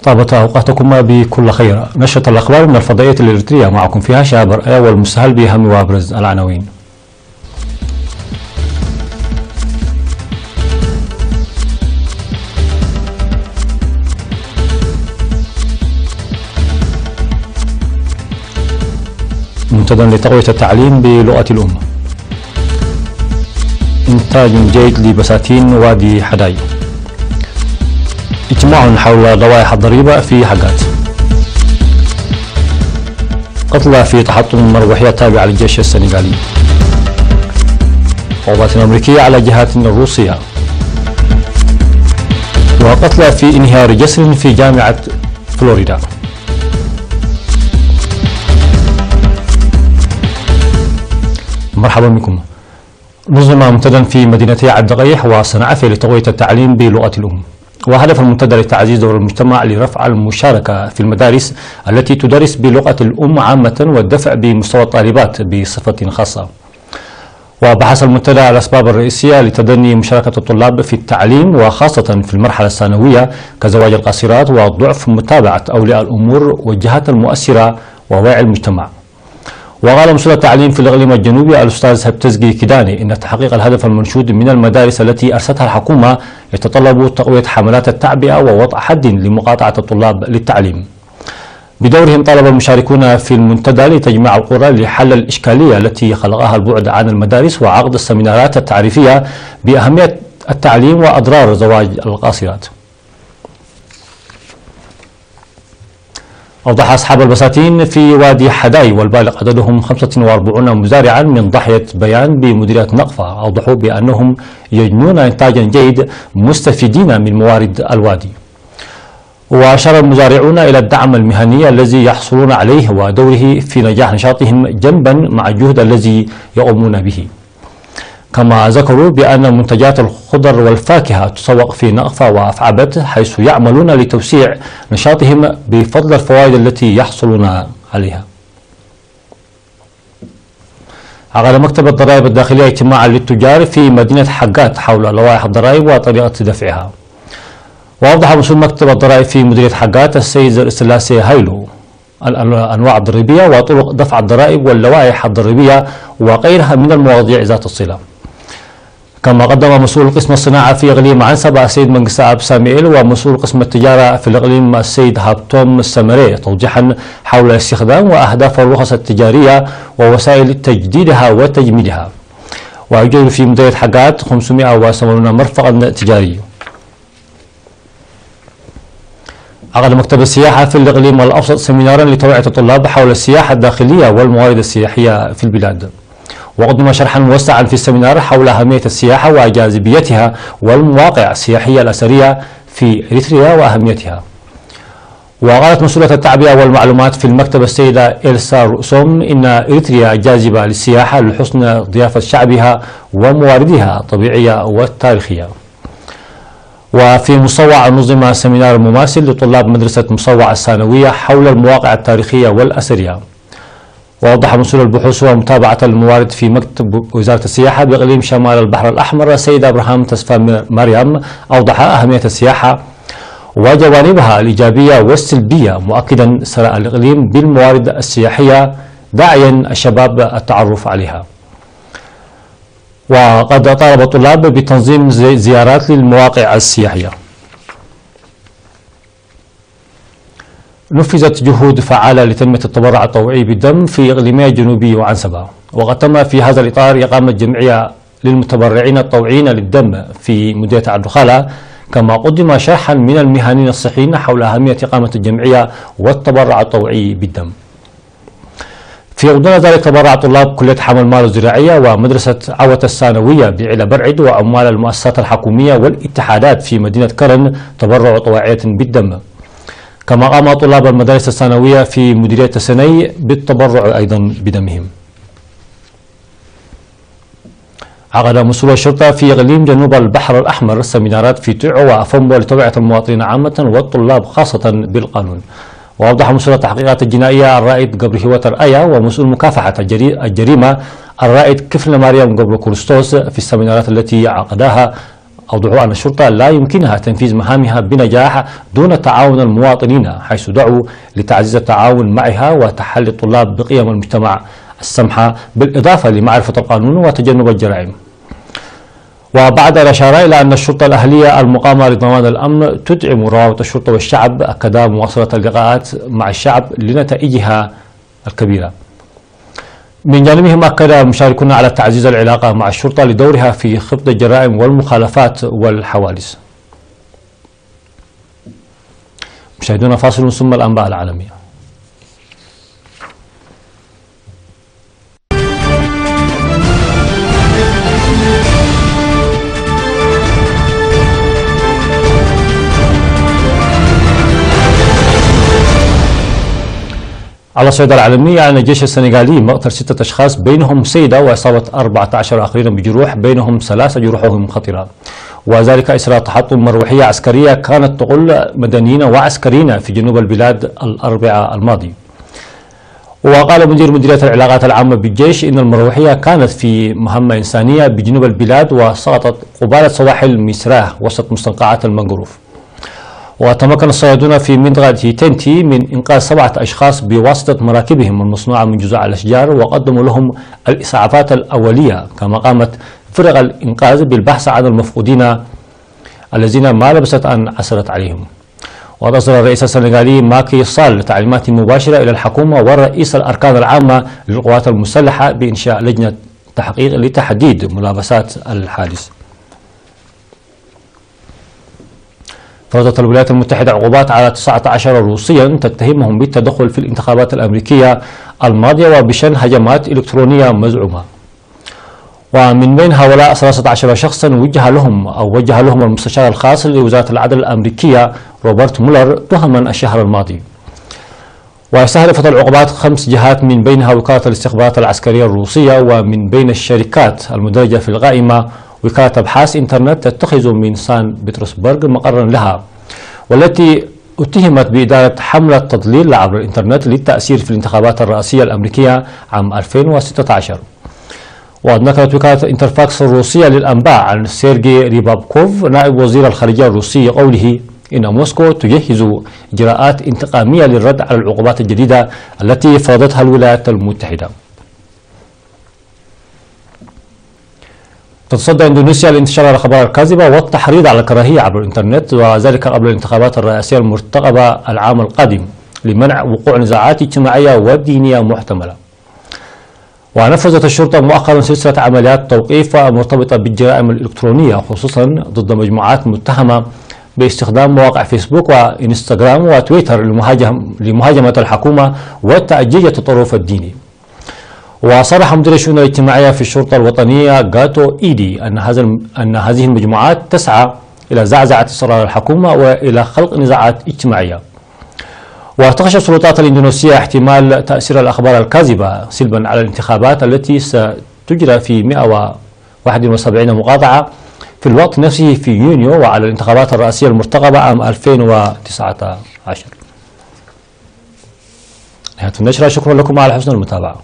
طابت أوقاتكم بكل خير. نشرة الأخبار من الفضائية الإريترية، معكم فيها شهاب رأي والمستهل بأهم وأبرز العناوين. منتدى لتقوية التعليم بلغة الأم. إنتاج جيد لبساتين وادي حداي. اجتماع حول روائح الضريبة في حقات. قتلى في تحطم مروحية تابعة للجيش السنغالي. قوات أمريكية على جهات روسية. وقتلى في انهيار جسر في جامعة فلوريدا. مرحبا بكم. نظم منتدى في مدينتي الدقيح وصنعاء لتقوية التعليم بلغة الأم. وهدف المنتدى لتعزيز دور المجتمع لرفع المشاركة في المدارس التي تدرس بلغة الأم عامة والدفع بمستوى الطالبات بصفة خاصة. وبحث المنتدى الأسباب الرئيسية لتدني مشاركة الطلاب في التعليم وخاصة في المرحلة الثانوية كزواج القاصرات وضعف متابعة أولياء الأمور والجهات المؤثرة ووعي المجتمع. وقال مسؤول التعليم في الإقليم الجنوبي الأستاذ هبتزقي كداني إن تحقيق الهدف المنشود من المدارس التي أرستها الحكومة يتطلب تقوية حملات التعبئة ووضع حد لمقاطعة الطلاب للتعليم. بدورهم طالب المشاركون في المنتدى لتجميع القرى لحل الإشكالية التي خلقها البعد عن المدارس وعقد السمينارات التعريفية بأهمية التعليم وأضرار زواج القاصرات. أوضح أصحاب البساتين في وادي حداي والبالغ عددهم 45 مزارعا من ضاحية بيان بمديرية نقفة، أوضحوا بأنهم يجنون إنتاجا جيد مستفيدين من موارد الوادي. وأشار المزارعون إلى الدعم المهني الذي يحصلون عليه ودوره في نجاح نشاطهم جنبا مع الجهد الذي يقومون به. كما ذكروا بأن منتجات الخضر والفاكهة تسوق في نقفة وأفعبت حيث يعملون لتوسيع نشاطهم بفضل الفوائد التي يحصلون عليها. عقد مكتب الضرائب الداخلية اجتماعا للتجار في مدينة حقات حول لوائح الضرائب وطريقة دفعها. وأوضح مسؤول مكتب الضرائب في مديرية حقات السيد سلاسي هايلو الأنواع الضريبية وطرق دفع الضرائب واللوائح الضريبية وغيرها من المواضيع ذات الصلة. كما قدم مسؤول قسم الصناعة في إقليم عنسبة السيد منقساب ساميل ومسؤول قسم التجارة في الإقليم السيد هابتوم السمري توضيحا حول استخدام وأهداف الرخص التجارية ووسائل تجديدها وتجميدها. ويوجد في مديرية حقات 580 مرفقا تجاري. عقد مكتب السياحة في الإقليم الأوسط سمينارا لتوعية الطلاب حول السياحة الداخلية والموارد السياحية في البلاد. وقدم شرحا موسعا في السمينار حول أهمية السياحة وجاذبيتها والمواقع السياحية الأثرية في إريتريا وأهميتها. وقالت مسؤولة التعبئة والمعلومات في المكتب السيدة إلسا رؤسوم إن إريتريا جاذبة للسياحة لحسن ضيافة شعبها ومواردها الطبيعية والتاريخية. وفي مصوع نظم سمينار مماثل لطلاب مدرسة مصوع الثانوية حول المواقع التاريخية والأثرية. ووضح مسؤول البحوث ومتابعة الموارد في مكتب وزارة السياحة بإقليم شمال البحر الأحمر السيد أبراهام تسفى مريم أوضح أهمية السياحة وجوانبها الإيجابية والسلبية مؤكدا ثراء الإقليم بالموارد السياحية داعيا الشباب التعرف عليها. وقد طالب الطلاب بتنظيم زيارات للمواقع السياحية. نفذت جهود فعالة لتنمية التبرع الطوعي بالدم في إقليمي الجنوبي وعنسبة. وقد تم في هذا الإطار إقامة جمعية للمتبرعين الطوعيين للدم في مديرية الدخالة. كما قدم شرحا من المهنيين الصحيين حول أهمية إقامة الجمعية والتبرع الطوعي بالدم. في غضون ذلك تبرع طلاب كلية حمل المال الزراعية ومدرسة عوة الثانوية بعلا برعد وعمال المؤسسات الحكومية والاتحادات في مدينة كرن تبرع طوعية بالدم. كما قام طلاب المدارس الثانوية في مديرية السني بالتبرع أيضا بدمهم. عقد مسؤول الشرطة في إقليم جنوب البحر الأحمر سمينارات في تعو وأفنبو لتوعية المواطنين عامة والطلاب خاصة بالقانون. وأوضح مسؤول التحقيقات الجنائية الرائد قبر هوتر آيا ومسؤول مكافحة الجريمة الرائد كفل مريم قبر كورستوس في السمينارات التي عقداها أوضحوا أن الشرطة لا يمكنها تنفيذ مهامها بنجاح دون تعاون المواطنين، حيث دعوا لتعزيز التعاون معها وتحلي الطلاب بقيم المجتمع السمحة بالإضافة لمعرفة القانون وتجنب الجرائم. وبعد الإشارة إلى أن الشرطة الأهلية المقامة لضمان الأمن تدعم روابط الشرطة والشعب، أكدا مواصلة اللقاءات مع الشعب لنتائجها الكبيرة. من جانبهم أكد المشاركون على تعزيز العلاقة مع الشرطة لدورها في خفض الجرائم والمخالفات والحوادث. مشاهدونا فاصل ثم الأنباء العالمية. على الصعيد العالمي، أعلن الجيش السنغالي مقتل 6 أشخاص بينهم سيدة وإصابة 14 آخرين بجروح، بينهم 3 جروحهم خطيرة، وذلك إثر تحطم مروحية عسكرية كانت تقل مدنيين وعسكريين في جنوب البلاد الأربعاء الماضي. وقال مديرية العلاقات العامة بالجيش إن المروحية كانت في مهمة إنسانية بجنوب البلاد وسقطت قبالة سواحل ميسراه وسط مستنقعات المنغروف. وتمكن الصيادون في منطقة تنتي من إنقاذ 7 أشخاص بواسطة مراكبهم المصنوعة من جذوع الأشجار، وقدموا لهم الإسعافات الأولية، كما قامت فرق الإنقاذ بالبحث عن المفقودين الذين ما لبثت أن عثرت عليهم. وأصدر الرئيس السنغالي ماكي سال تعليمات مباشرة إلى الحكومة ورئيس الأركان العامة للقوات المسلحة بإنشاء لجنة تحقيق لتحديد ملابسات الحادث. فرضت الولايات المتحدة عقوبات على 19 روسيا تتهمهم بالتدخل في الانتخابات الأمريكية الماضية وبشن هجمات إلكترونية مزعومة. ومن بين هؤلاء 13 شخصا وجه لهم المستشار الخاص لوزارة العدل الأمريكية روبرت مولر تهما الشهر الماضي. واستهدفت العقوبات 5 جهات، من بينها وكالة الاستخبارات العسكرية الروسية، ومن بين الشركات المدرجة في القائمة وكالة أبحاث إنترنت تتخذ من سان بطرسبرغ مقرا لها، والتي اتهمت بإدارة حملة تضليل عبر الإنترنت للتأثير في الانتخابات الرئاسية الأمريكية عام 2016. ونقلت وكالة انترفاكس الروسية للأنباء عن سيرجي ريبابكوف نائب وزير الخارجية الروسي قوله إن موسكو تجهز إجراءات انتقامية للرد على العقوبات الجديدة التي فرضتها الولايات المتحدة. تتصدى إندونيسيا لانتشار الأخبار الكاذبة والتحريض على الكراهية عبر الإنترنت، وذلك قبل الانتخابات الرئاسية المرتقبة العام القادم لمنع وقوع نزاعات اجتماعية ودينية محتملة. ونفذت الشرطة مؤخرا سلسلة عمليات توقيف مرتبطة بالجرائم الإلكترونية، خصوصا ضد مجموعات متهمة باستخدام مواقع فيسبوك وإنستغرام وتويتر لمهاجمة الحكومة وتأجيج التطرف الديني. وصرح مدير الشؤون الاجتماعية في الشرطة الوطنية غاتو إيدي أن هذه المجموعات تسعى إلى زعزعة استقرار الحكومة وإلى خلق نزاعات اجتماعية. وتخشى السلطات الإندونيسية احتمال تأثير الأخبار الكاذبة سلبا على الانتخابات التي ستجرى في 171 مقاطعة في الوقت نفسه في يونيو، وعلى الانتخابات الرئاسية المرتقبة عام 2019. نهاية النشرة، شكرا لكم على حسن المتابعة.